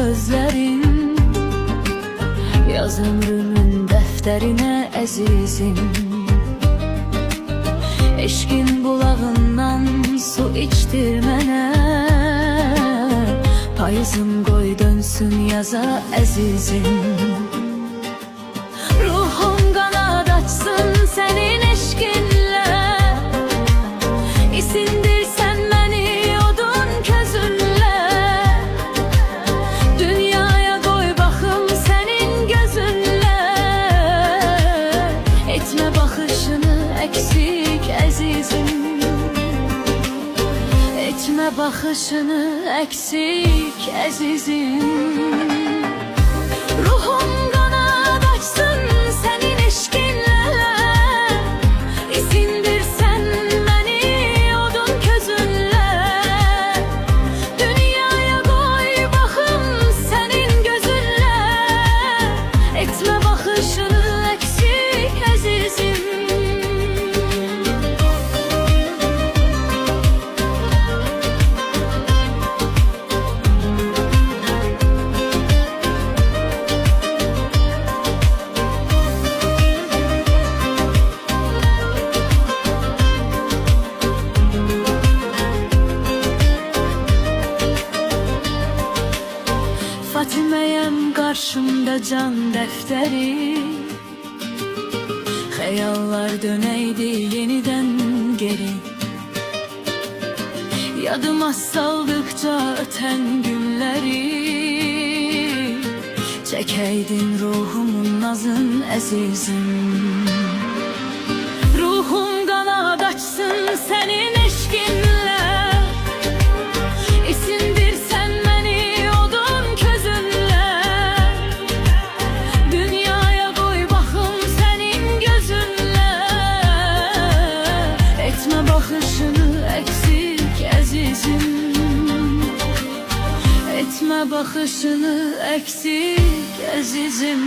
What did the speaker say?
sözlerin, yaz ömrümün defterine əzizim. Eşkin bulağından su içtir mənə, payızım qoy dönsün yaza əzizim. Ruhum qanad açsın sənin eşkinlə, isindirsən məni odun közünlə. Dünyaya qoy baxım sənin gözünlə, etmə baxışını əksik əzizim. Etmə baxışını əksik əzizim. Ruhum qanad açsın sənin eşkinlə, isindirsən məni odun közünlə. Dünyaya qoy baxım sənin gözünlə, etmə baxışını əksik əzizim. Fatiməyəm qarşımda can dəftəri, xəyallar dönəydi yenidən geri. Yadıma saldıqca ötən günləri, çəkəydin ruhumun nazın əzizim. Ruhum qanad açsın sənin eşkinlə, isindirsən məni odun közünlə. Dünyaya qoy baxım sənin gözünlə, etmə baxışını əksik əzizim. Etmə baxışını əksik əzizim.